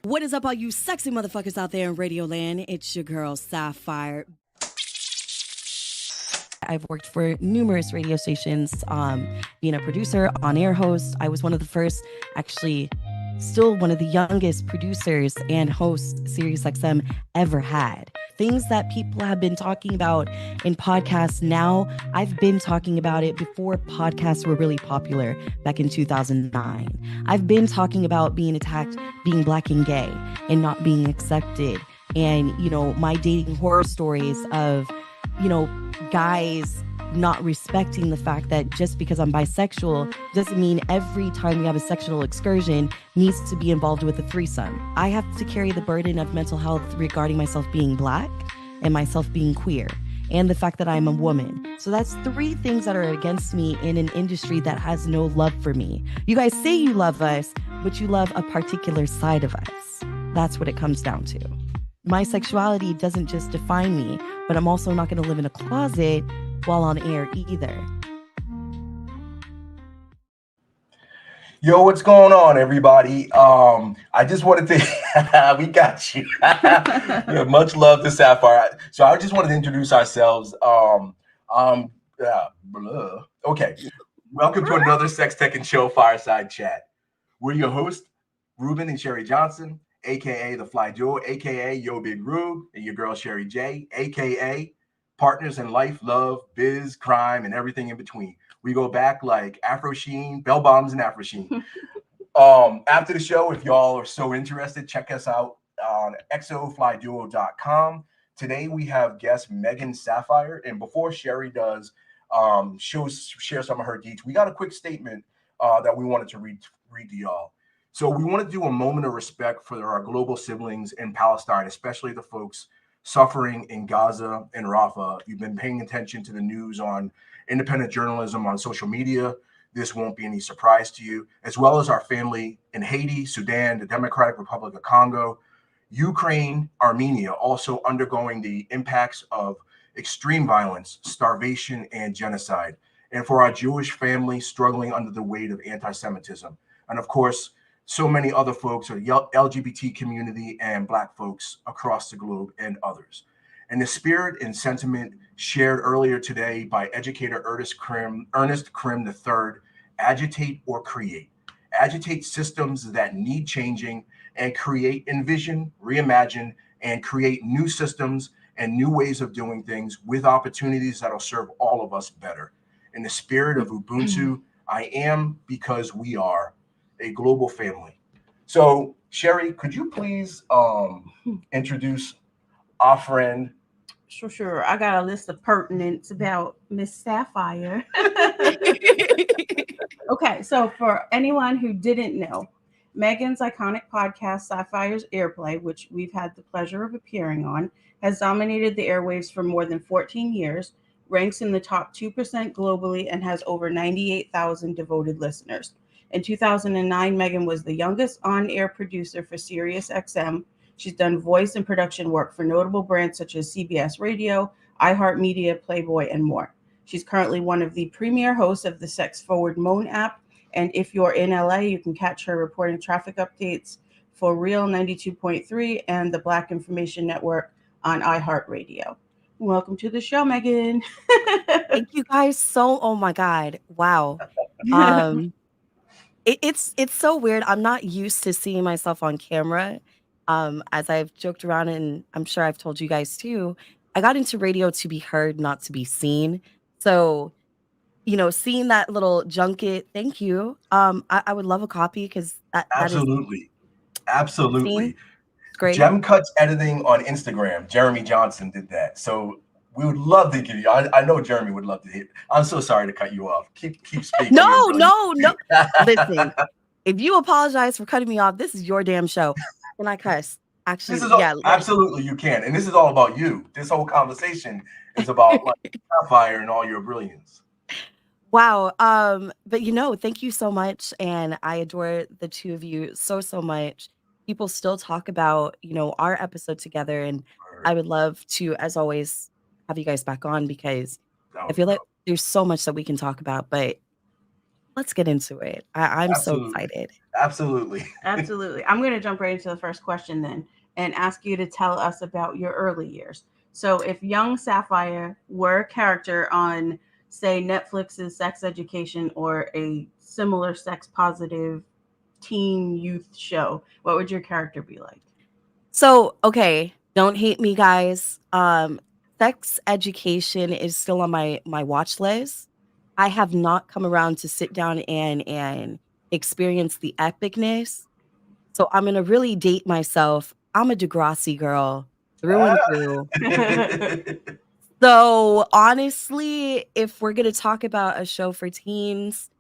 What is up, all you sexy motherfuckers out there in Radio Land? It's your girl, Sapphire. I've worked for numerous radio stations, being a producer, on-air host. I was one of the first, actually, still one of the youngest producers and hosts SiriusXM ever had. Things that people have been talking about in podcasts now, I've been talking about it before podcasts were really popular back in 2009. I've been talking about being attacked, being Black and gay, and not being accepted. And, my dating horror stories of, guys not respecting the fact that just because I'm bisexual doesn't mean every time we have a sexual excursion needs to be involved with a threesome. I have to carry the burden of mental health regarding myself being Black and myself being queer and the fact that I'm a woman. So that's 3 things that are against me in an industry that has no love for me. You guys say you love us, but you love a particular side of us. That's what it comes down to. My sexuality doesn't just define me, but I'm also not going to live in a closet while on air either. Yo, what's going on, everybody? I just wanted to, we got you. Yeah, much love to Sapphire. So I just wanted to introduce ourselves. Okay, welcome to another Sex Tech and Show Fireside Chat. We're your hosts, Reuben and Sherri Johnson, aka the FlyDuo, aka Yo Big Rube, and your girl Sherri J, aka partners in life, love, biz, crime, and everything in between. We go back like Afro Sheen, Bell Bottoms, and Afro Sheen. After the show, if y'all are so interested, check us out on xoflyduo.com. Today we have guest Mehgan Sapphire, and before Sherri does share some of her deets, we got a quick statement that we wanted to read to y'all. So we want to do a moment of respect for our global siblings in Palestine, especially the folks suffering in Gaza and Rafah. If you've been paying attention to the news on independent journalism on social media, this won't be any surprise to you, as well as our family in Haiti, Sudan, the Democratic Republic of Congo, Ukraine, Armenia, also undergoing the impacts of extreme violence, starvation, and genocide, and for our Jewish family struggling under the weight of anti-Semitism. And of course, so many other folks, the LGBT community and Black folks across the globe and others. And the spirit and sentiment shared earlier today by educator Ernest Krim III, agitate or create. Agitate systems that need changing and create, envision, reimagine, and create new systems and new ways of doing things with opportunities that'll serve all of us better. In the spirit of Ubuntu, I am because we are a global family. So, Sherri, could you please introduce our friend? Sure. I got a list of pertinence about Miss Sapphire. Okay, so for anyone who didn't know, Mehgan's iconic podcast, Sapphire's Earplay, which we've had the pleasure of appearing on, has dominated the airwaves for more than 14 years, ranks in the top 2% globally, and has over 98,000 devoted listeners. In 2009, Mehgan was the youngest on-air producer for SiriusXM. She's done voice and production work for notable brands such as CBS Radio, iHeartMedia, Playboy, and more. She's currently one of the premier hosts of the Sex Forward Moan app. And if you're in LA, you can catch her reporting traffic updates for Real 92.3 and the Black Information Network on iHeartRadio. Welcome to the show, Mehgan. Thank you guys oh my God. Wow. It's so weird. I'm not used to seeing myself on camera. As I've joked around, and I'm sure I've told you guys too, I got into radio to be heard, not to be seen. So, seeing that little junket, thank you. I would love a copy because that Absolutely. Great. Gem Cuts Editing on Instagram. Jeremy Johnson did that. So we would love to give you. I know Jeremy would love to hear. I'm so sorry to cut you off. Keep speaking. No. Listen, if you apologize for cutting me off, this is your damn show. Can I cuss? Actually, absolutely you can. And this is all about you. This whole conversation is about Sapphire and all your brilliance. Wow. But thank you so much. And I adore the two of you so much. People still talk about, our episode together. And I would love to, as always, have you guys back on because I feel like there's so much that we can talk about, but let's get into it. I'm so excited. Absolutely. Absolutely. I'm going to jump right into the first question then and ask you to tell us about your early years. So, if young Sapphire were a character on, say, Netflix's Sex Education or a similar sex positive teen youth show, what would your character be like? So, okay, don't hate me, guys. Sex education is still on my watch list. I have not come around to sit down and experience the epicness. So I'm gonna really date myself. I'm a Degrassi girl through and through. So honestly, if we're gonna talk about a show for teens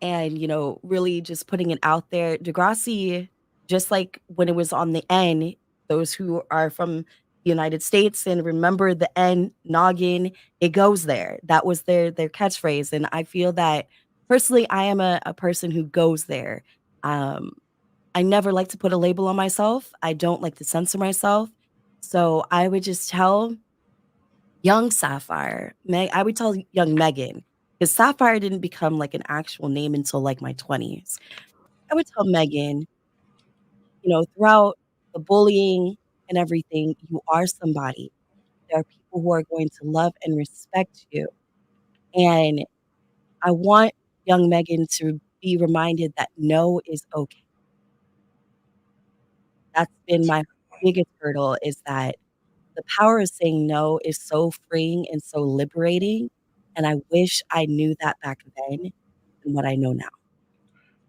and really just putting it out there, Degrassi, just like when it was on the N, those who are from the United States and remember the N noggin, it goes there. That was their catchphrase. And I feel that personally, I am a person who goes there. Um, I never like to put a label on myself. I don't like to censor myself. So I would just tell young Sapphire, I would tell young Megan, because Sapphire didn't become like an actual name until like my 20s. I would tell Megan, throughout the bullying and everything, you are somebody. There are people who are going to love and respect you. And I want young Megan to be reminded that no is okay. That's been my biggest hurdle, is that the power of saying no is so freeing and so liberating, and I wish I knew that back then than what I know now.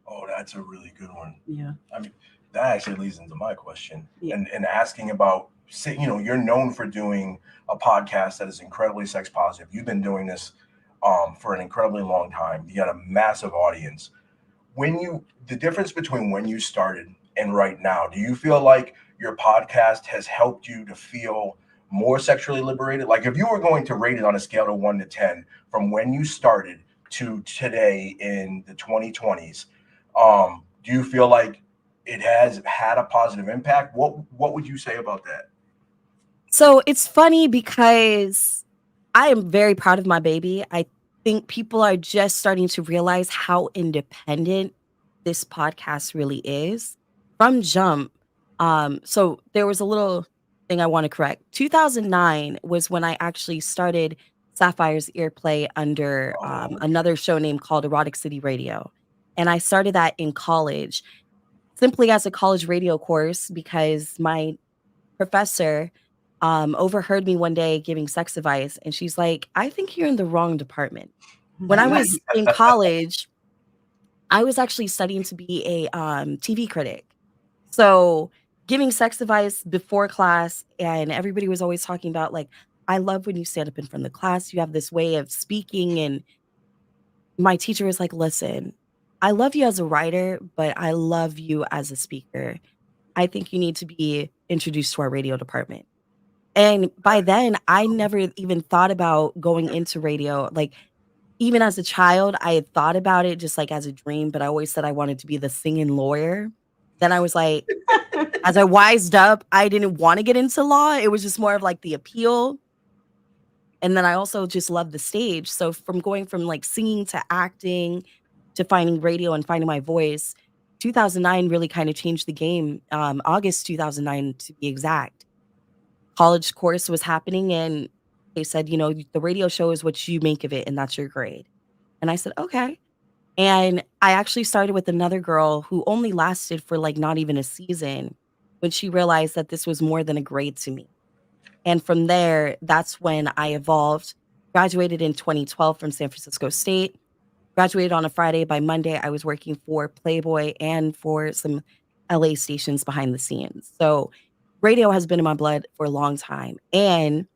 Oh, that's a really good one. Yeah. I mean, that actually leads into my question, Yeah. and asking about, you're known for doing a podcast that is incredibly sex positive. You've been doing this for an incredibly long time. You got a massive audience. The difference between when you started and right now, do you feel like your podcast has helped you to feel more sexually liberated? Like, if you were going to rate it on a scale of 1 to 10 from when you started to today in the 2020s, do you feel like it has had a positive impact? What would you say about that? So it's funny because I am very proud of my baby. I think people are just starting to realize how independent this podcast really is from jump. So there was a little thing I want to correct. 2009 was when I actually started Sapphire's Earplay under Okay. another show name called Erotic City Radio. And I started that in college simply as a college radio course because my professor overheard me one day giving sex advice, and she's like, I think you're in the wrong department. When I was in college, I was actually studying to be a TV critic. So giving sex advice before class, and everybody was always talking about, like, I love when you stand up in front of the class. You have this way of speaking. And my teacher was like, listen, I love you as a writer, but I love you as a speaker. I think you need to be introduced to our radio department. And by then, I never even thought about going into radio. Like, even as a child, I had thought about it just like as a dream, but I always said I wanted to be the singing lawyer. Then I was like, as I wised up, I didn't want to get into law. It was just more of like the appeal. And then I also just love the stage. So from going from like singing to acting to finding radio and finding my voice, 2009 really kind of changed the game. August 2009 to be exact. College course was happening, and they said, the radio show is what you make of it, and that's your grade. And I said, okay. And I actually started with another girl who only lasted for like not even a season when she realized that this was more than a grade to me. And from there, that's when I evolved, graduated in 2012 from San Francisco State, graduated on a Friday. By Monday, I was working for Playboy and for some LA stations behind the scenes. So radio has been in my blood for a long time. And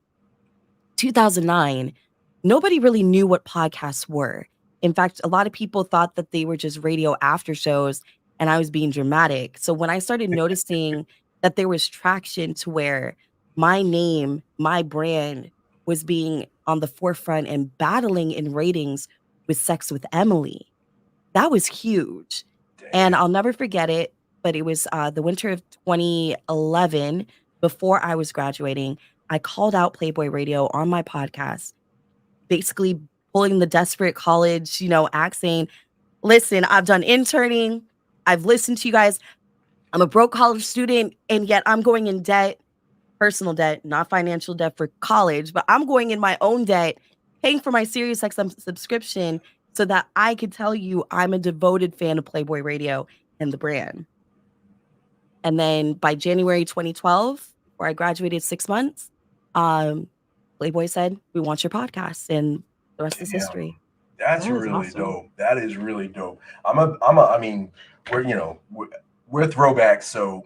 2009, nobody really knew what podcasts were. In fact, a lot of people thought that they were just radio after shows and I was being dramatic. So when I started noticing that there was traction to where my name, my brand was being on the forefront and battling in ratings with Sex with Emily, that was huge. And I'll never forget it, but it was the winter of 2011, before I was graduating. I called out Playboy Radio on my podcast, basically pulling the desperate college, act saying, listen, I've done interning. I've listened to you guys. I'm a broke college student, and yet I'm going in debt, personal debt, not financial debt for college, but I'm going in my own debt, paying for my SiriusXM subscription so that I could tell you I'm a devoted fan of Playboy Radio and the brand. And then by January 2012, where I graduated 6 months, Playboy said, "We want your podcast," and the rest is history. That's That is really awesome. dope. That is really dope. I mean, we're throwbacks, so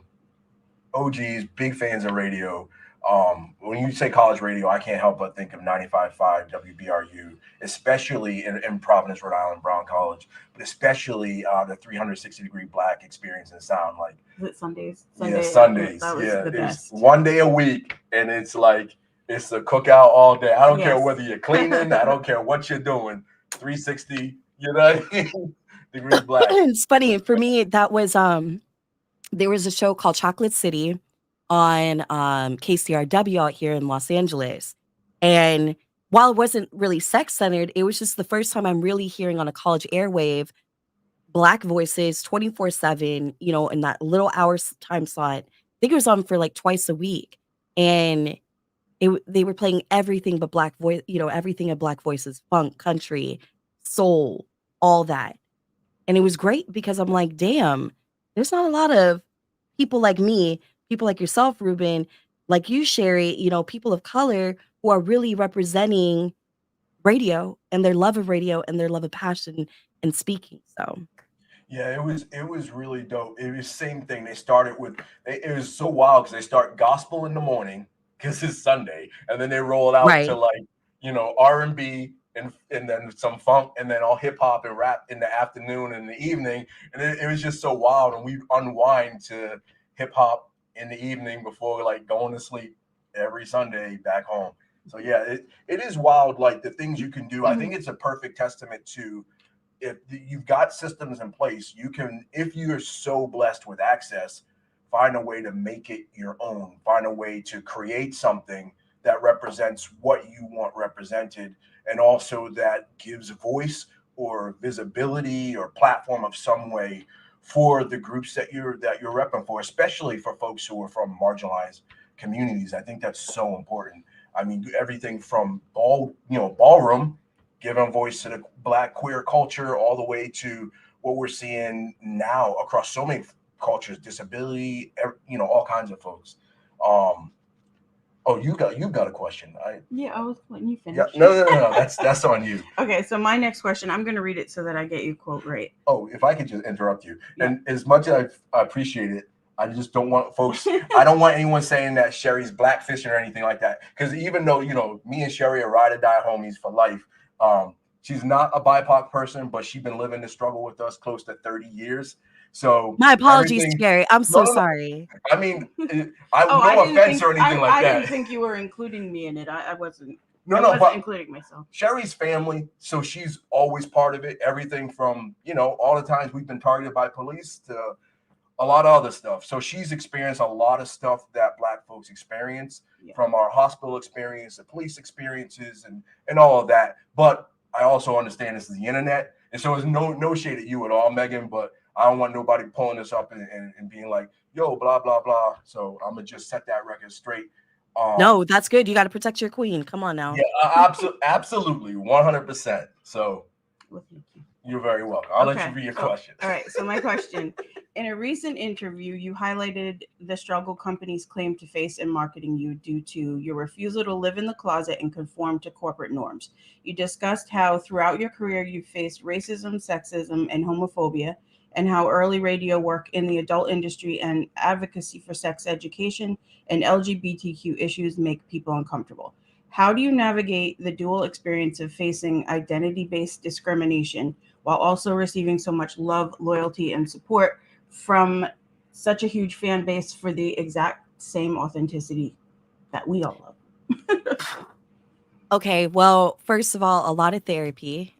OGs, big fans of radio. When you say college radio, I can't help but think of 95.5 WBRU, especially in Providence, Rhode Island, Brown College, but especially the 360-degree Black experience and sound. Like, Is it Sundays? yeah, Sundays. That was Yeah, the it's best. one day a week, and it's like it's a cookout all day. I don't care Yes. whether you're cleaning. I don't care what you're doing. 360, you know, degree Black. It's funny for me. That was there was a show called Chocolate City on KCRW out here in Los Angeles, and while it wasn't really sex centered, it was just the first time I'm really hearing on a college airwave Black voices 24/7. You know, in that little hour time slot. I think it was on for like twice a week, and they were playing everything but Black voice. You know, everything of Black voices, funk, country, soul, all that. And it was great because I'm like, damn, there's not a lot of people like me, people like yourself, Reuben, like you, Sherri, you know, people of color who are really representing radio and their love of radio and their love of passion and speaking. So Yeah, it was really dope. It was same thing. They started with it was so wild because they start gospel in the morning because it's Sunday, and then they roll it out to right. like R&B and then some funk and then all hip hop and rap in the afternoon and the evening, and it was just so wild. And we unwind to hip hop in the evening before like going to sleep every Sunday back home. So yeah, it is wild. Like the things you can do. I think it's a perfect testament to if you've got systems in place, you can, if you're so blessed with access, find a way to make it your own, find a way to create something that represents what you want represented, and also that gives voice or visibility or platform of some way for the groups that you're repping for, especially for folks who are from marginalized communities. I think that's so important. I mean, everything from ballroom, giving voice to the Black queer culture, all the way to what we're seeing now across so many cultures, disability, all kinds of folks. Um, oh, you've got a question. Yeah, I was letting you Yeah, finish. no. That's on you. Okay, so my next question, I'm going to read it so that I get your quote right. Oh, if I could just interrupt you, Yeah. and as much as I appreciate it, I just don't want folks. I don't want anyone saying that Sherri's blackfishing or anything like that. Because even though me and Sherri are ride or die homies for life, she's not a BIPOC person, but she's been living the struggle with us close to 30 years. So My apologies, everything. Sherri. I'm so No. sorry. I mean, no I offense or anything like I that. didn't think you were including me in it. I wasn't. No, I no, wasn't but including myself. Sherri's family, so she's always part of it. Everything from all the times we've been targeted by police to a lot of other stuff. So she's experienced a lot of stuff that Black folks experience, from our hospital experience, the police experiences, and all of that. But I also understand this is the internet, and so it's no shade at you at all, Mehgan. But I don't want nobody pulling this up and being like, "Yo, blah blah blah." So I'm gonna just set that record straight. No, that's good. You got to protect your queen. Come on now. Yeah, absolutely, 100%. So Well, thank you. you're very welcome. I'll let you read your question. All right. So my question: in a recent interview, you highlighted the struggle companies claim to face in marketing you due to your refusal to live in the closet and conform to corporate norms. You discussed how throughout your career you faced racism, sexism, and homophobia, and how early radio work in the adult industry and advocacy for sex education and LGBTQ issues make people uncomfortable. How do you navigate the dual experience of facing identity-based discrimination while also receiving so much love, loyalty, and support from such a huge fan base for the exact same authenticity that we all love? Okay, well, first of all, a lot of therapy.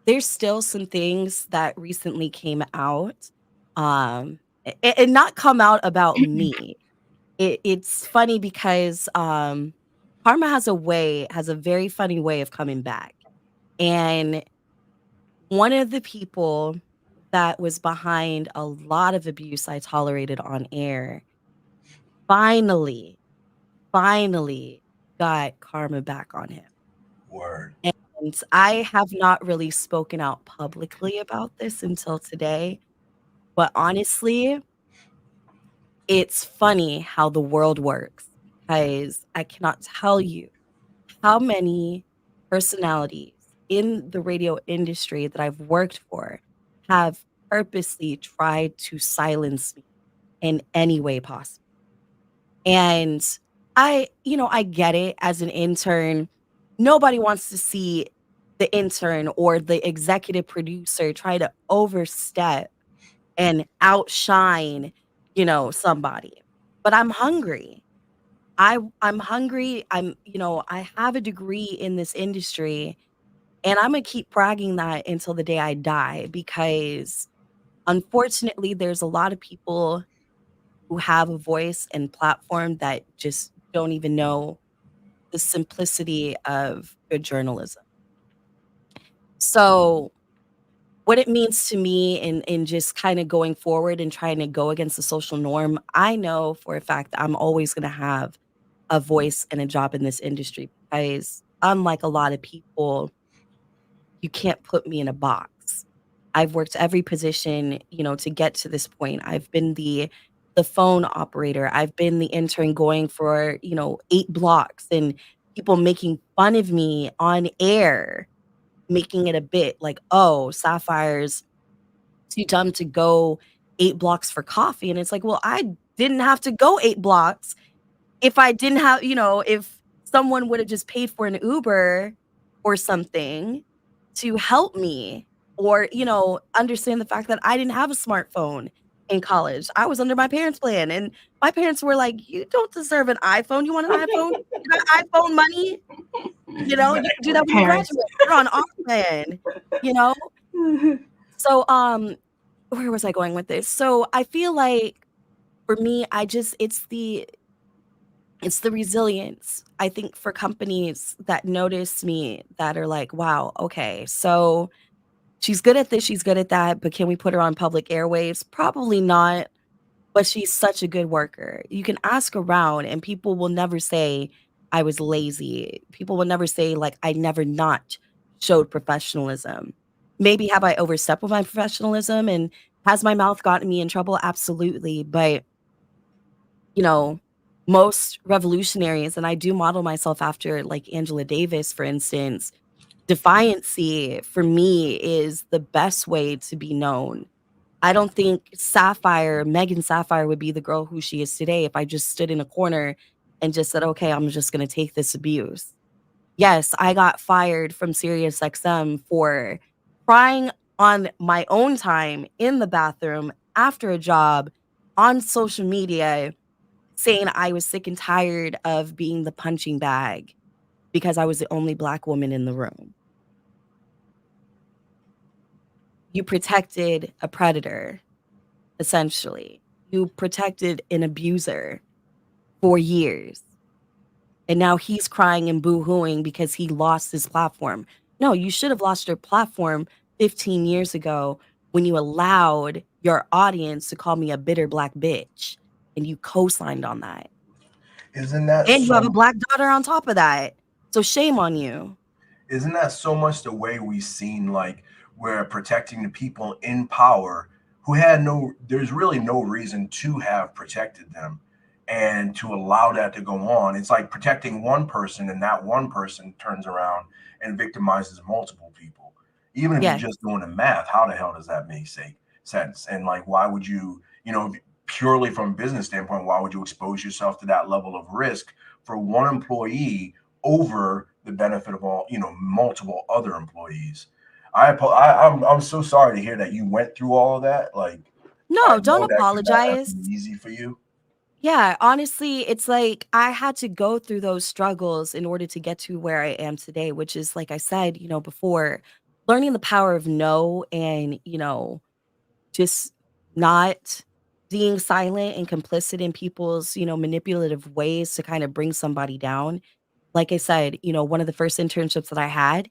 There's still some things that recently came out, and not come out about me. It's funny because karma has a very funny way of coming back. And one of the people that was behind a lot of abuse I tolerated on air finally, finally got karma back on him. Word. And I have not really spoken out publicly about this until today. But honestly, it's funny how the world works because I cannot tell you how many personalities in the radio industry that I've worked for have purposely tried to silence me in any way possible. And I get it as an intern. Nobody wants to see the intern or the executive producer try to overstep and outshine, somebody. But I'm hungry. I'm hungry. I have a degree in this industry and I'm gonna keep bragging that until the day I die because unfortunately there's a lot of people who have a voice and platform that just don't even know the simplicity of good journalism. So what it means to me in just kind of going forward and trying to go against the social norm, I know for a fact that I'm always going to have a voice and a job in this industry because unlike a lot of people, you can't put me in a box. I've worked every position, to get to this point. I've been the phone operator. I've been the intern going for, 8 blocks and people making fun of me on air, making it a bit like, "Oh, Sapphire's too dumb to go 8 blocks for coffee." And it's like, "Well, I didn't have to go 8 blocks if I didn't have, if someone would have just paid for an Uber or something to help me or, understand the fact that I didn't have a smartphone in college. I was under my parents' plan and my parents were like, "You don't deserve an iPhone. You want an iPhone? You got iPhone money? You can do that when you Parents. graduate. You're on our plan." You know? So, where was I going with this? So I feel like for me, it's the resilience. I think for companies that notice me that are like, "Wow, okay, so she's good at this, she's good at that, but can we put her on public airwaves? Probably not, but she's such a good worker." You can ask around and people will never say I was lazy. People will never say like I never not showed professionalism. Maybe have I overstepped with my professionalism and has my mouth gotten me in trouble? Absolutely. But you know, most revolutionaries, and I do model myself after like Angela Davis, for instance, defiancy for me is the best way to be known. I don't think Mehgan Sapphire would be the girl who she is today if I just stood in a corner and just said, "Okay, I'm just going to take this abuse." Yes, I got fired from SiriusXM for crying on my own time in the bathroom after a job on social media saying I was sick and tired of being the punching bag because I was the only Black woman in the room. You protected a predator, essentially. You protected an abuser for years. And now he's crying and boo-hooing because he lost his platform. No, you should have lost your platform 15 years ago when you allowed your audience to call me a bitter Black bitch and you co-signed on that. Isn't that And you have a Black daughter on top of that. So shame on you. Isn't that so much the way we've seen, like, we're protecting the people in power who there's really no reason to have protected them, and to allow that to go on? It's like protecting one person and that one person turns around and victimizes multiple people. Even if Yes. you're just doing the math, how the hell does that make sense? And like, why would you, purely from a business standpoint, why would you expose yourself to that level of risk for one employee over the benefit of all, multiple other employees? I'm so sorry to hear that you went through all of that. Like, No, I don't know that could not have apologize. been easy for you. Yeah, honestly, it's like I had to go through those struggles in order to get to where I am today, which is, like I said, before, learning the power of no and, just not being silent and complicit in people's, manipulative ways to kind of bring somebody down. Like I said, one of the first internships that I had,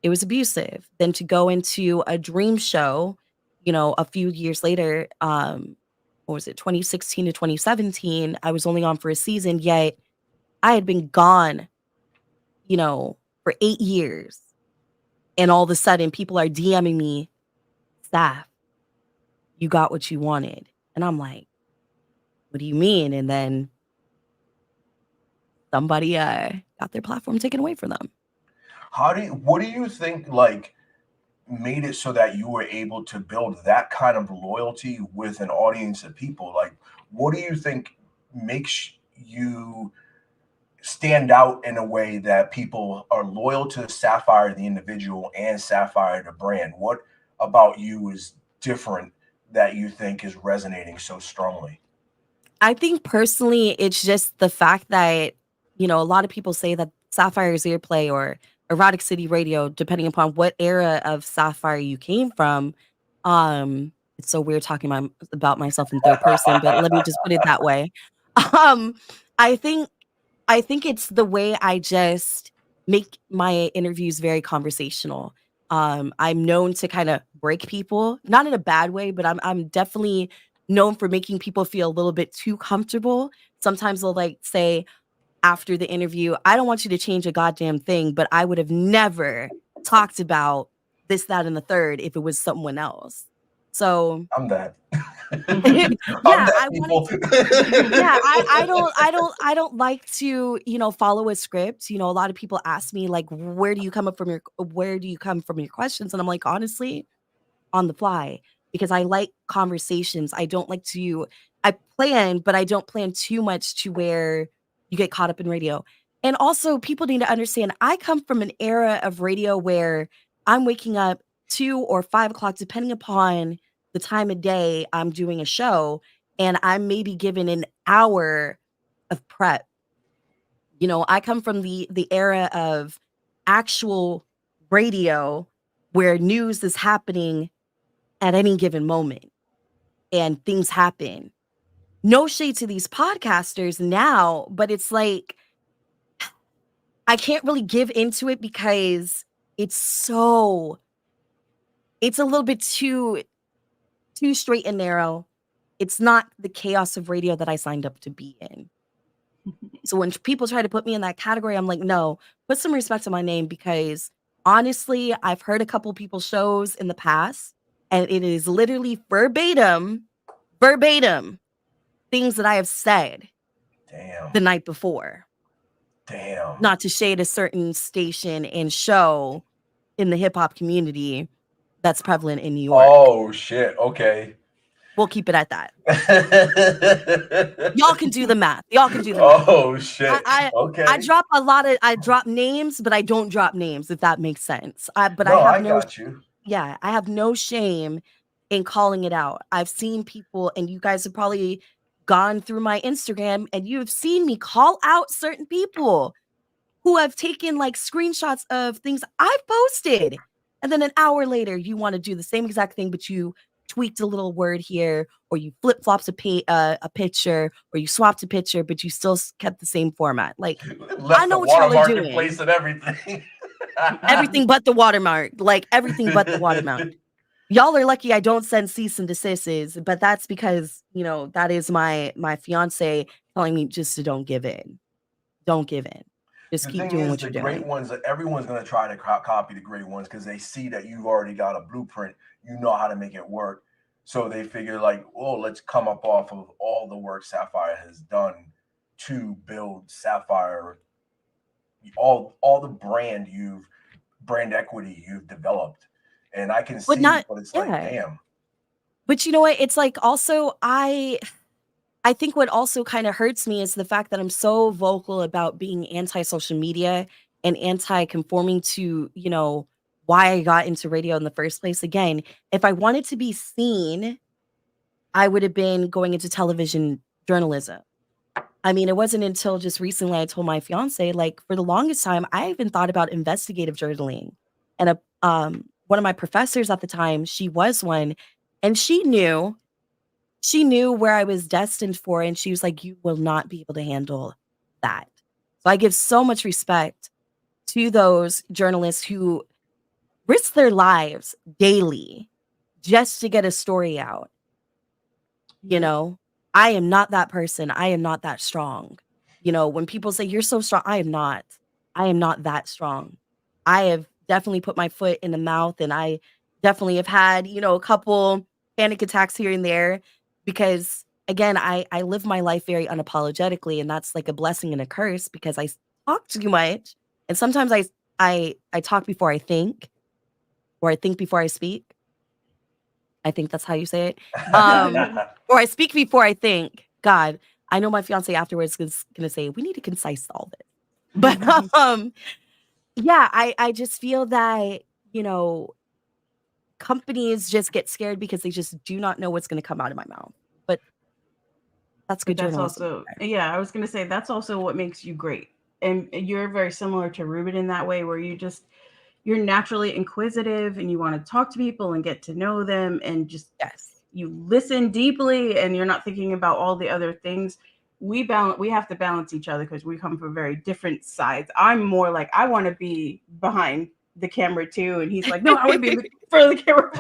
it was abusive. Then to go into a dream show a few years later, what was it, 2016 to 2017, I was only on for a season, yet I had been gone, for 8 years. And all of a sudden, people are DMing me, Staff, you got what you wanted. And I'm like, what do you mean? And then somebody got their platform taken away from them. What do you think, like, made it so that you were able to build that kind of loyalty with an audience of people? Like, what do you think makes you stand out in a way that people are loyal to Sapphire the individual and Sapphire the brand? What about you is different that you think is resonating so strongly? I think personally, it's just the fact that, a lot of people say that Sapphire's Earplay or Erotic City Radio, depending upon what era of Sapphire you came from. It's so weird talking about myself in third person, but let me just put it that way. Um, I think it's the way I just make my interviews very conversational. I'm known to kind of break people, not in a bad way, but I'm definitely known for making people feel a little bit too comfortable. Sometimes they'll like say after the interview, I don't want you to change a goddamn thing, but I would have never talked about this, that, and the third if it was someone else. So I'm that. yeah, I'm that I wanted to. Yeah, I don't like to, follow a script. A lot of people ask me like, where do you come from your questions? And I'm like, honestly, on the fly, because I like conversations. I don't like to. I plan, but I don't plan too much to where you get caught up in radio. And also, people need to understand I come from an era of radio where I'm waking up 2 or 5 o'clock, depending upon the time of day I'm doing a show, and I'm maybe given an hour of prep. I come from the era of actual radio where news is happening at any given moment and things happen. No shade to these podcasters now, but it's like I can't really give into it because it's a little bit too straight and narrow. It's not the chaos of radio that I signed up to be in. So when people try to put me in that category, I'm like, no, put some respect on my name, because honestly, I've heard a couple people's shows in the past, and it is literally verbatim things that I have said the night before. Damn. Not to shade a certain station and show in the hip hop community that's prevalent in New York. Oh shit. Okay. We'll keep it at that. Y'all can do the math. Oh shit. Okay. I drop names, but I don't drop names, if that makes sense. I got you. Yeah, I have no shame in calling it out. I've seen people, and you guys have probably gone through my Instagram and you have seen me call out certain people who have taken like screenshots of things I've posted. And then an hour later, you want to do the same exact thing, but you tweaked a little word here, or you flip-flopped a picture, or you swapped a picture, but you still kept the same format. Like, I know what y'all are doing. Place and everything. Everything but the watermark. Like, everything but the watermark. Y'all are lucky I don't send cease and desists, but that's because, that is my fiance telling me just to don't give in. Don't give in. Just keep doing what you're doing. The great ones, everyone's going to try to copy the great ones because they see that you've already got a blueprint. You know how to make it work. So they figure like, oh, let's come up off of all the work Sapphire has done to build Sapphire, all the brand equity you've developed. And I can see, but it's like, damn. But you know what? It's like also I think what also kind of hurts me is the fact that I'm so vocal about being anti-social media and anti-conforming to, why I got into radio in the first place. Again, if I wanted to be seen, I would have been going into television journalism. I mean, it wasn't until just recently I told my fiance, like, for the longest time, I even thought about investigative journaling. And one of my professors at the time, she was one, and she knew where I was destined for. And she was like, you will not be able to handle that. So I give so much respect to those journalists who risk their lives daily just to get a story out. You know, I am not that person. I am not that strong. You know, when people say you're so strong, I am not. I am not that strong. I have definitely put my foot in the mouth, and I definitely have had, you know, a couple panic attacks here and there because again, I live my life very unapologetically, and that's like a blessing and a curse because I talk too much. And sometimes I talk before I think, or I think before I speak. I think that's how you say it. Or I speak before I think. God, I know my fiance afterwards is gonna say, we need to concise all this. But yeah, I just feel that, you know, companies just get scared because they just do not know what's gonna come out of my mouth. But that's good But that's journalism. also, yeah, I was going to say that's also what makes you great. And you're very similar to Reuben in that way, where you're naturally inquisitive and you want to talk to people and get to know them, and just Yes. you listen deeply and you're not thinking about all the other things. We have to balance each other because we come from very different sides. I'm more like, I want to be behind the camera too, and he's like, no, I want to be in front of the camera.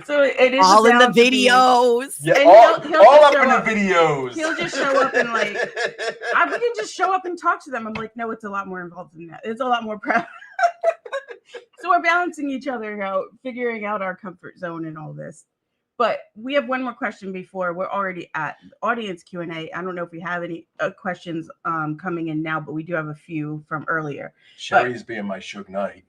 So it is all in the videos. Yeah, and he'll all just up in show the videos. He'll just show up and like, we can just show up and talk to them. I'm like, no, it's a lot more involved than that. It's a lot more prep. So we're balancing each other out, figuring out our comfort zone and all this. But we have one more question before we're already at audience Q&A. I don't know if we have any questions coming in now, but we do have a few from earlier. Sherry's being my Suge Knight.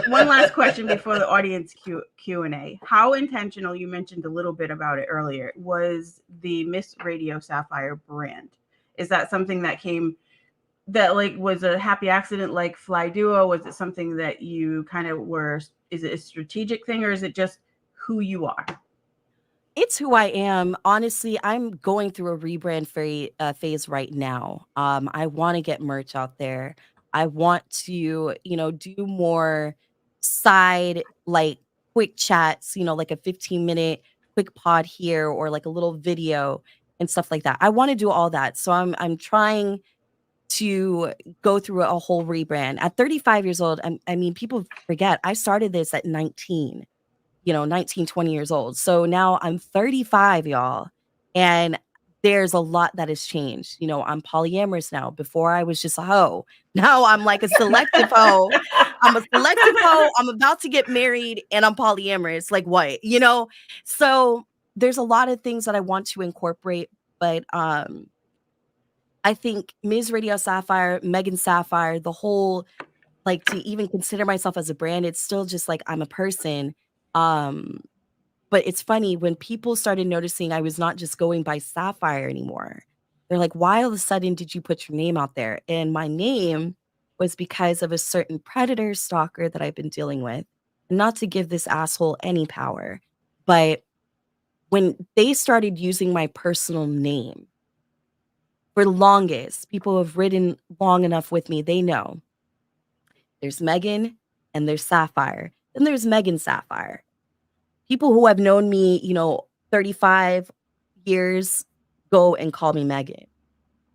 One last question before the audience Q&A. How intentional, you mentioned a little bit about it earlier, was the Miss Radio Sapphire brand? Is that something that came, that like was a happy accident like FlyDuo? Was it something that you kind of were, is it a strategic thing, or is it just who you are? It's who I am. Honestly, I'm going through a rebrand phase right now. I want to get merch out there. I want to, you know, do more side like quick chats, you know, like a 15-minute quick pod here or like a little video and stuff like that. I want to do all that. So I'm trying to go through a whole rebrand. At 35 years old, I mean, people forget I started this at 19. 19, 20 years old. So now I'm 35, y'all. And there's a lot that has changed. You know, I'm polyamorous now. Before I was just a hoe. Now I'm like a selective hoe. I'm a selective hoe. I'm about to get married and I'm polyamorous. Like what? You know? So there's a lot of things that I want to incorporate, but I think Ms. Radio Sapphire, Mehgan Sapphire, the whole, like, to even consider myself as a brand, it's still just like I'm a person. But it's funny when people started noticing I was not just going by Sapphire anymore. They're like, why all of a sudden did you put your name out there? And my name was because of a certain predator stalker that I've been dealing with. And not to give this asshole any power, but when they started using my personal name for the longest, people who have ridden long enough with me, they know there's Mehgan and there's Sapphire. Then there's Mehgan Sapphire. People who have known me, 35 years go and call me Mehgan.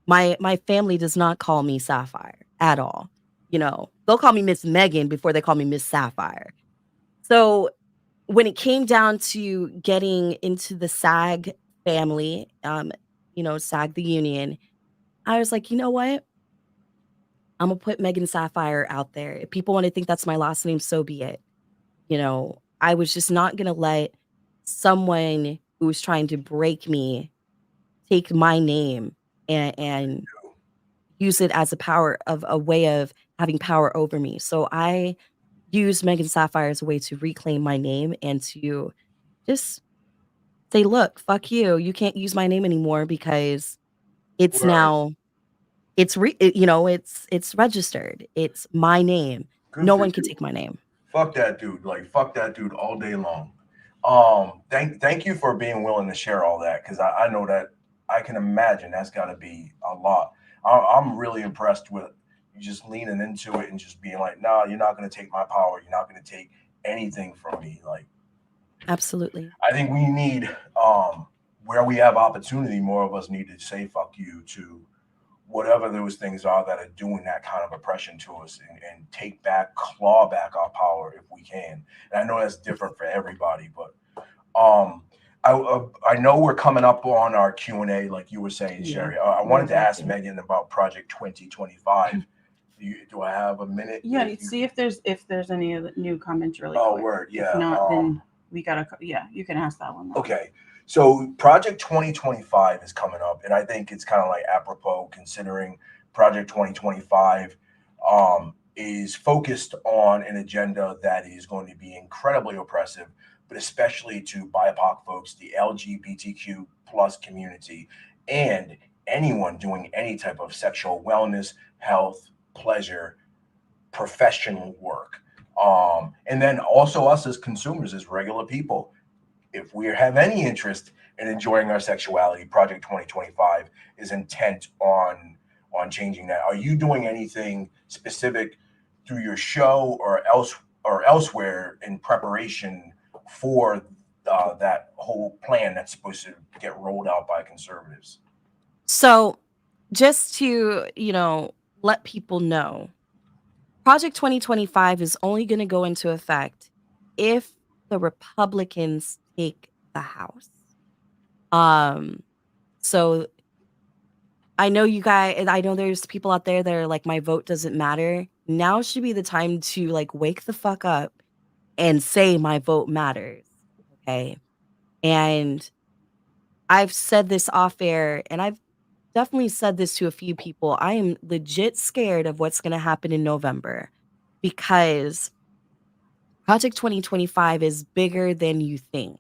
My family does not call me Sapphire at all. They'll call me Miss Mehgan before they call me Miss Sapphire. So when it came down to getting into the SAG family, SAG the union, I was like, you know what? I'm gonna put Mehgan Sapphire out there. If people want to think that's my last name, so be it. I was just not gonna let someone who was trying to break me take my name and use it as a way of having power over me. So I used Mehgan Sapphire as a way to reclaim my name and to just say, look, fuck you. You can't use my name anymore because it's now it's registered. It's my name. No one can take my name. Fuck that dude. Like, fuck that dude all day long. Thank you for being willing to share all that, because I know that I can imagine that's got to be a lot. I'm really impressed with you just leaning into it and just being like, nah, you're not going to take my power. You're not going to take anything from me. Like, absolutely. I think we need, where we have opportunity, more of us need to say fuck you to whatever those things are that are doing that kind of oppression to us, and take back, claw back our power if we can. And I know that's different for everybody, but I know we're coming up on our Q&A, like you were saying, Sherri. I wanted to ask Mehgan about Project 2025. Do I have a minute? Yeah, see if there's any of the new comments really Oh, quick. word, yeah. If not, then we gotta, you can ask that one. Okay. So Project 2025 is coming up, and I think it's kind of like apropos, considering Project 2025 is focused on an agenda that is going to be incredibly oppressive, but especially to BIPOC folks, the LGBTQ plus community, and anyone doing any type of sexual wellness, health, pleasure, professional work. And then also us as consumers, as regular people, if we have any interest in enjoying our sexuality, Project 2025 is intent on changing that. Are you doing anything specific through your show or elsewhere in preparation for that whole plan that's supposed to get rolled out by conservatives? So just to, let people know, Project 2025 is only going to go into effect if the Republicans take the House. So I know you guys, and I know there's people out there that are like, my vote doesn't matter. Now should be the time to like wake the fuck up and say my vote matters. Okay. And I've said this off air, and I've definitely said this to a few people. I am legit scared of what's going to happen in November, because Project 2025 is bigger than you think.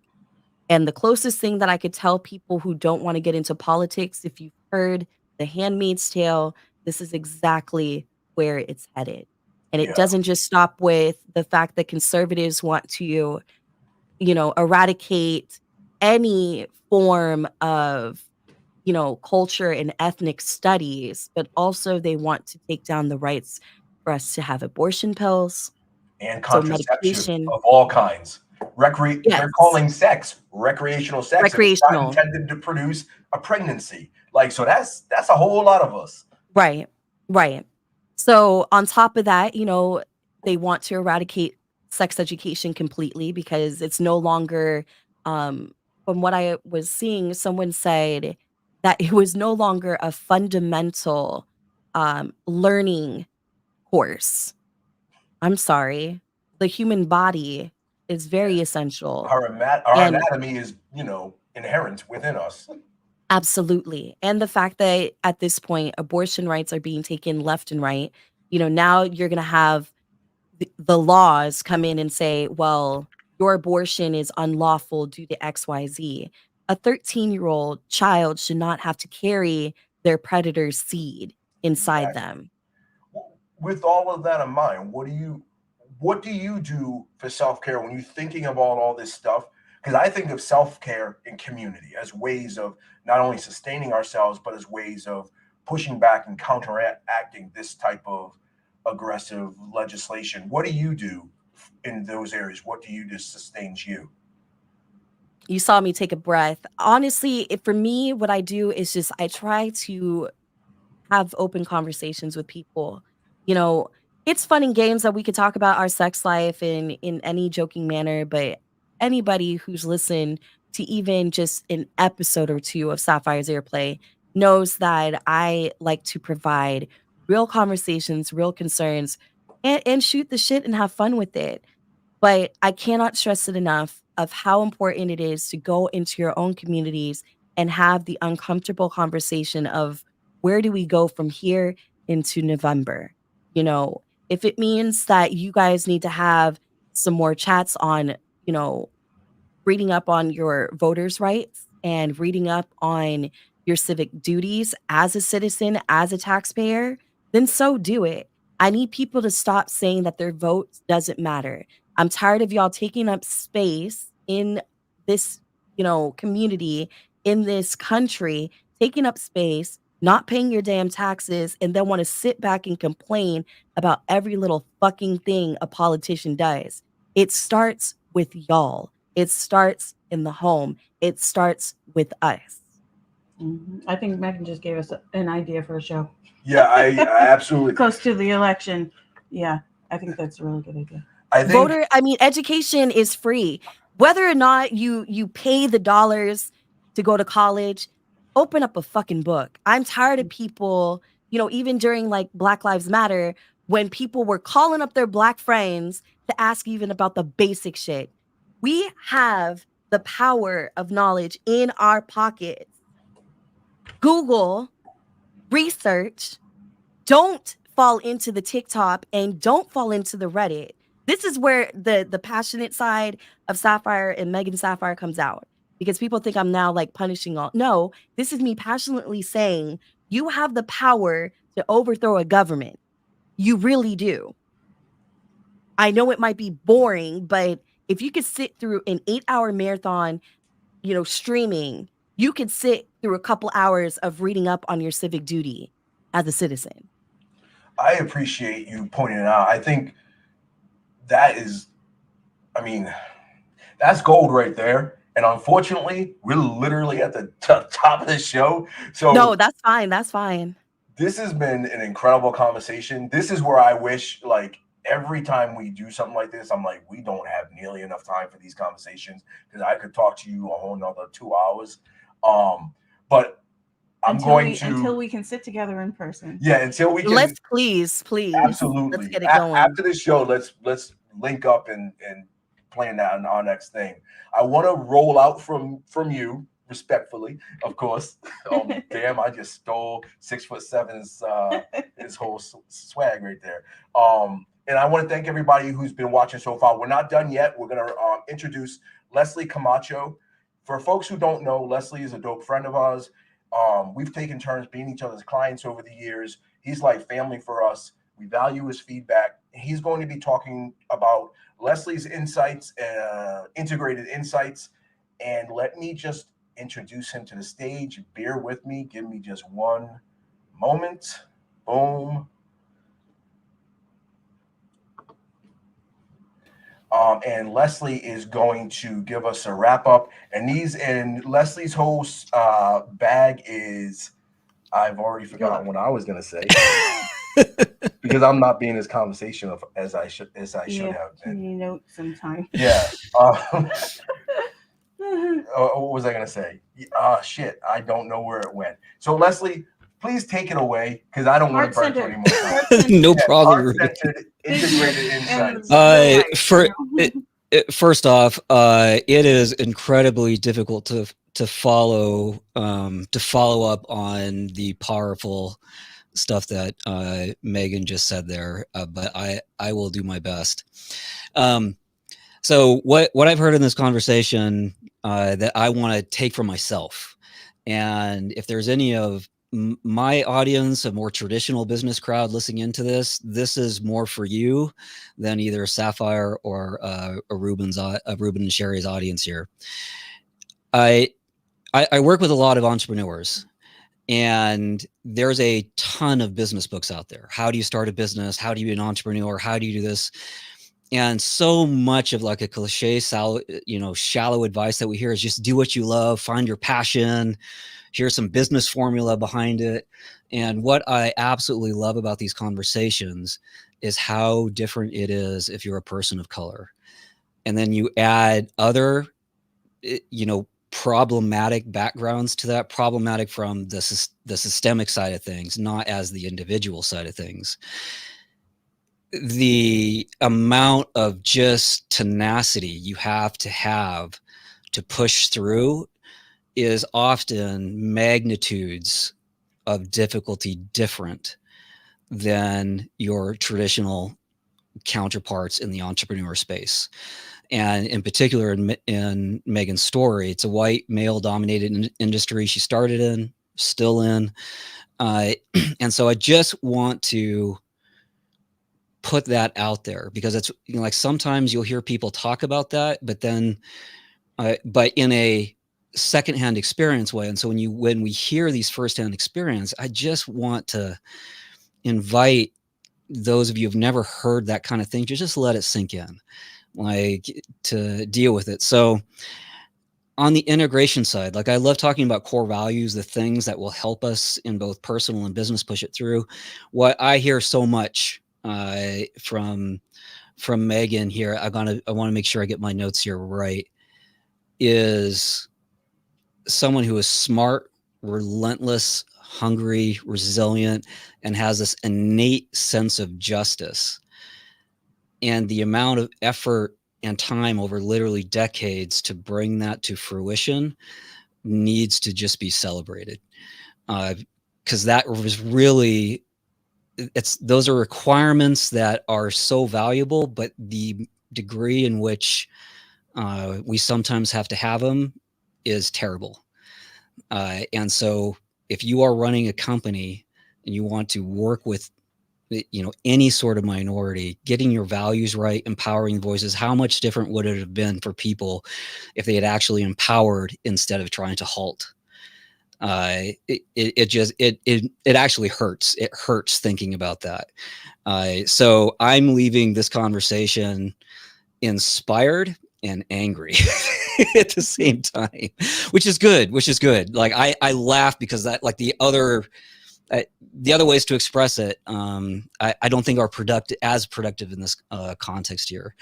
And the closest thing that I could tell people who don't want to get into politics, if you've heard The Handmaid's Tale, this is exactly where it's headed. And it doesn't just stop with the fact that conservatives want to, eradicate any form of, culture and ethnic studies, but also they want to take down the rights for us to have abortion pills and contraception medication of all kinds. They're calling sex recreational sex. Recreational. It's not intended to produce a pregnancy. Like, so that's a whole lot of us. Right. So on top of that, they want to eradicate sex education completely, because it's no longer, from what I was seeing, someone said that it was no longer a fundamental learning course. I'm sorry. The human body is very essential. Our anatomy is, inherent within us. Absolutely. And the fact that at this point, abortion rights are being taken left and right. Now you're going to have the laws come in and say, well, your abortion is unlawful due to XYZ. A 13-year-old child should not have to carry their predator's seed inside them. With all of that in mind, what do you do for self-care when you're thinking about all this stuff? Because I think of self-care in community as ways of not only sustaining ourselves, but as ways of pushing back and counteracting this type of aggressive legislation. What do you do in those areas? What do you do sustains you? You saw me take a breath. Honestly, for me, what I do is just I try to have open conversations with people. It's fun and games that we could talk about our sex life in any joking manner, but anybody who's listened to even just an episode or two of Sapphire's Earplay knows that I like to provide real conversations, real concerns, and shoot the shit and have fun with it. But I cannot stress it enough of how important it is to go into your own communities and have the uncomfortable conversation of where do we go from here into November? If it means that you guys need to have some more chats on, reading up on your voters' rights and reading up on your civic duties as a citizen, as a taxpayer, then so do it. I need people to stop saying that their vote doesn't matter. I'm tired of y'all taking up space in this, community, in this country, taking up space, not paying your damn taxes, and then want to sit back and complain about every little fucking thing a politician does. It starts with y'all. It starts in the home. It starts with us. I think Megan just gave us an idea for a show. Yeah, I absolutely. Close to the election. Yeah, I think that's a really good idea. I think Education is free. Whether or not you pay the dollars to go to college, open up a fucking book. I'm tired of people, even during like Black Lives Matter, when people were calling up their Black friends to ask even about the basic shit. We have the power of knowledge in our pockets. Google, research, don't fall into the TikTok and don't fall into the Reddit. This is where the passionate side of Sapphire and Mehgan Sapphire comes out, because people think I'm now like punishing all. No, this is me passionately saying you have the power to overthrow a government. You really do. I know it might be boring, but if you could sit through an 8-hour marathon, streaming, you could sit through a couple hours of reading up on your civic duty as a citizen. I appreciate you pointing it out. I think that is, that's gold right there. And unfortunately, we're literally at the top of the show. So no, that's fine. That's fine. This has been an incredible conversation. This is where I wish, like, every time we do something like this, I'm like, we don't have nearly enough time for these conversations, because I could talk to you a whole nother 2 hours. But until we can sit together in person. Yeah, until we can. Let's please. Absolutely. Let's get it going. After the show, let's link up and plan that on our next thing. I want to roll out from you respectfully, of course. Damn, I just stole 6'7"'s his whole swag right there. And I want to thank everybody who's been watching so far. We're not done yet. We're gonna introduce Leslie Camacho. For folks who don't know, Leslie is a dope friend of ours. We've taken turns being each other's clients over the years. He's like family for us. We value his feedback. He's going to be talking about Leslie's insights, integrated insights. And let me just introduce him to the stage. Bear with me. Give me just one moment. Boom. And Leslie is going to give us a wrap up. And Leslie's whole bag is, I've already forgotten what I was going to say because I'm not being as conversational as I should have been. You note sometime. Yeah. What was I going to say? Shit. I don't know where it went. So Leslie, please take it away, because I don't want to burn you anymore. No problem. Integrated insights. First off, it is incredibly difficult to follow up on the powerful stuff that Megan just said there, but I will do my best. So what I've heard in this conversation that I want to take for myself, and if there's any of my audience, a more traditional business crowd listening into this is more for you than either Sapphire or a Reuben and Sherri's audience here. I work with a lot of entrepreneurs, and there's a ton of business books out there. How do you start a business? How do you be an entrepreneur? How do you do this? And so much of like a cliche, shallow advice that we hear is just do what you love, find your passion. Here's some business formula behind it. And what I absolutely love about these conversations is how different it is if you're a person of color. And then you add other, problematic backgrounds to that, problematic from the systemic side of things, not as the individual side of things. The amount of just tenacity you have to push through is often magnitudes of difficulty different than your traditional counterparts in the entrepreneur space. And in particular, in Megan's story, it's a white male-dominated industry she started in, still in. And so I just want to put that out there, because it's like sometimes you'll hear people talk about that, but then, but in a secondhand experience way. And so when we hear these firsthand experience, I just want to invite those of you who've never heard that kind of thing to just let it sink in, like to deal with it. So on the integration side, like I love talking about core values, the things that will help us in both personal and business push it through. What I hear so much from Mehgan here, I want to make sure I get my notes here right, is someone who is smart, relentless, hungry, resilient, and has this innate sense of justice. And the amount of effort and time over literally decades to bring that to fruition needs to just be celebrated. Because that was really, those are requirements that are so valuable, but the degree in which we sometimes have to have them is terrible. And so if you are running a company and you want to work with any sort of minority, getting your values right, empowering voices, how much different would it have been for people if they had actually empowered instead of trying to halt? It actually hurts. It hurts thinking about that. So I'm leaving this conversation inspired and angry at the same time, which is good. Like I laugh because that, like the other ways to express it, I don't think are as productive in this context here.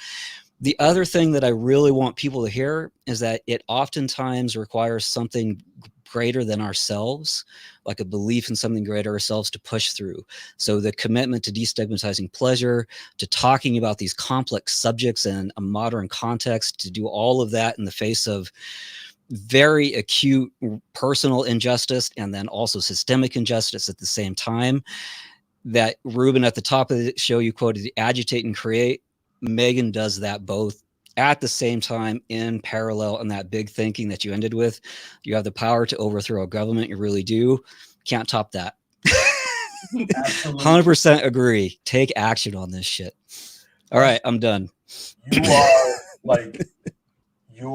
The other thing that I really want people to hear is that it oftentimes requires something greater than ourselves, like a belief in something greater ourselves to push through. So the commitment to destigmatizing pleasure, to talking about these complex subjects in a modern context, to do all of that in the face of very acute personal injustice and then also systemic injustice at the same time. That Reuben, at the top of the show, you quoted the agitate and create. Mehgan does that both at the same time in parallel, and that big thinking that you ended with. You have the power to overthrow a government. You really do. Can't top that. 100% agree. Take action on this shit. All right, I'm done. You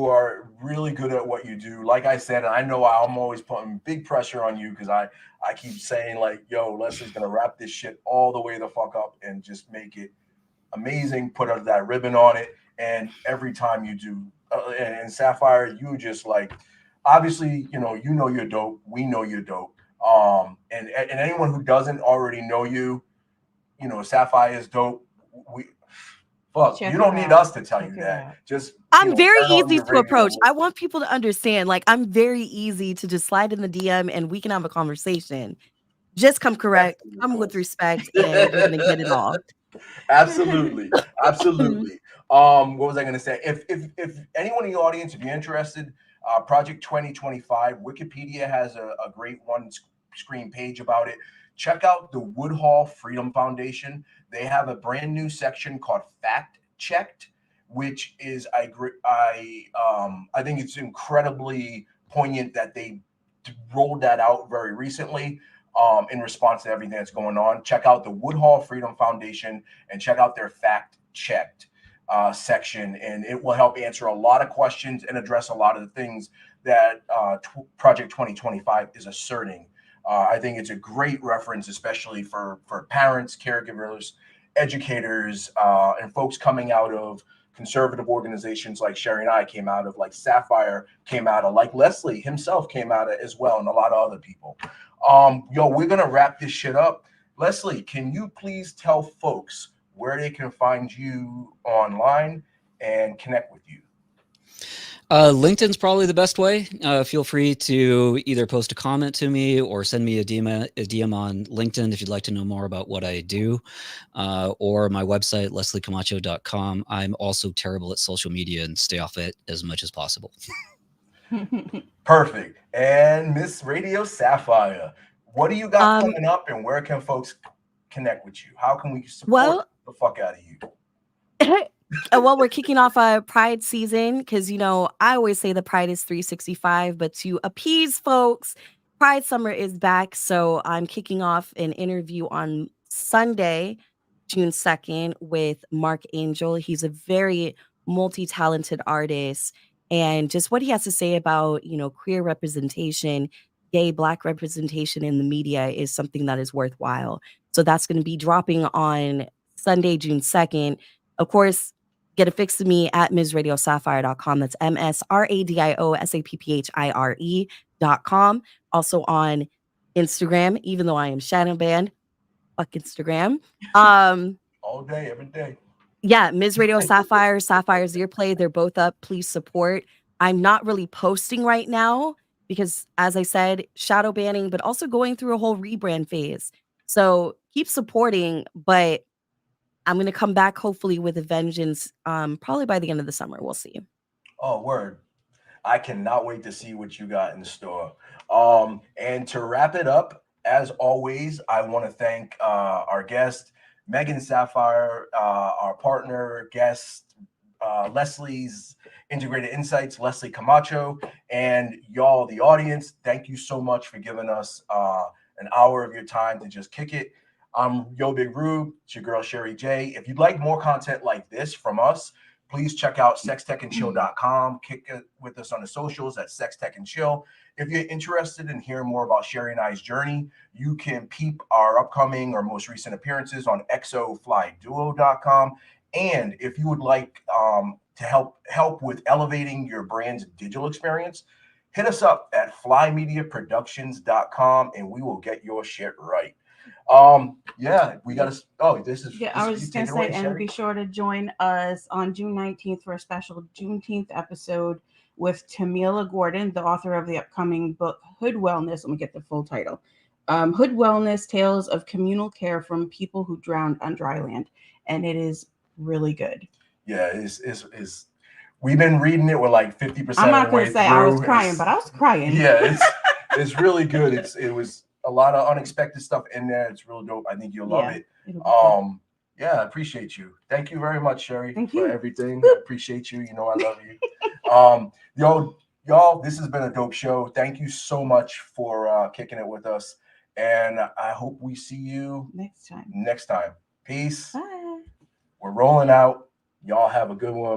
are really good at what you do. Like I said, and I know I'm always putting big pressure on you because I keep saying like, yo, Leslie's going to wrap this shit all the way the fuck up and just make it amazing, put that ribbon on it. And every time you do, and Sapphire, you just like, obviously, you know you're dope. We know you're dope. And anyone who doesn't already know you, Sapphire is dope. You don't need us to tell you that. Just I'm very easy to approach. I want people to understand, like, I'm very easy to just slide in the DM and we can have a conversation. Just come correct, come with respect, and we're gonna get it all. Absolutely. What was I going to say? If anyone in the audience, if you're interested, Project 2025, Wikipedia has a great one-screen page about it. Check out the Woodhull Freedom Foundation. They have a brand new section called Fact Checked, which is I think it's incredibly poignant that they rolled that out very recently. In response to everything that's going on. Check out the Woodhull Freedom Foundation and check out their Fact Checked section, and it will help answer a lot of questions and address a lot of the things that Project 2025 is asserting. I think it's a great reference, especially for parents, caregivers, educators, and folks coming out of conservative organizations like Sherri and I came out of, like Sapphire came out of, like Leslie himself came out of as well, and a lot of other people. We're gonna wrap this shit up. Leslie, can you please tell folks where they can find you online and connect with you? LinkedIn's probably the best way. Feel free to either post a comment to me or send me a DM on LinkedIn if you'd like to know more about what I do, or my website, lesliecamacho.com. I'm also terrible at social media and stay off it as much as possible. Perfect. And Miss Radio Sapphire, what do you got coming up, and where can folks connect with you? How can we support the fuck out of you? Well, we're kicking off a Pride season because, I always say the Pride is 365, but to appease folks, Pride Summer is back. So I'm kicking off an interview on Sunday, June 2nd, with Mark Angel. He's a very multi-talented artist. And just what he has to say about, queer representation, gay, Black representation in the media is something that is worthwhile. So that's going to be dropping on Sunday, June 2nd. Of course, get a fix of me at MsRadioSapphire.com. That's MsRadioSapphire.com. Also on Instagram, even though I am shadow banned. Fuck Instagram. All day, every day. Yeah, Ms. Radio Sapphire, Sapphire's Earplay, they're both up. Please support. I'm not really posting right now because, as I said, shadow banning, but also going through a whole rebrand phase. So keep supporting, but I'm going to come back hopefully with a vengeance, probably by the end of the summer. We'll see. Oh, word. I cannot wait to see what you got in store. And to wrap it up, as always, I want to thank our guest, Mehgan Sapphire, our partner, guest, Leslie's Integrated Insights, Leslie Camacho, and y'all, the audience. Thank you so much for giving us an hour of your time to just kick it. I'm Yo Big Rube. It's your girl, Sherri J. If you'd like more content like this from us, please check out sextechandchill.com. Kick it with us on the socials at sextechandchill. If you're interested in hearing more about Sherri and I's journey, you can peep our upcoming or most recent appearances on FlyDuo.com. And if you would like to help with elevating your brand's digital experience, hit us up at flymediaproductions.com and we will get your shit right. Yeah, we got to. Oh, this is. Yeah, I was just gonna say, and be sure to join us on June 19th for a special Juneteenth episode with Tamila Gordon, the author of the upcoming book Hood Wellness. Let me get the full title. Hood Wellness: Tales of Communal Care from People Who Drowned on Dry Land, and it is really good. Yeah, it's we've been reading it. We're like 50%. I'm not gonna say I was crying, but I was crying. Yeah, it's really good. It was a lot of unexpected stuff in there. It's real dope. I think you'll love it. Yeah, I appreciate you. Thank you very much, Sherri, for everything. I appreciate you. You know I love you. Y'all, this has been a dope show. Thank you so much for kicking it with us. And I hope we see you next time. Peace. Bye. We're rolling out. Y'all have a good one.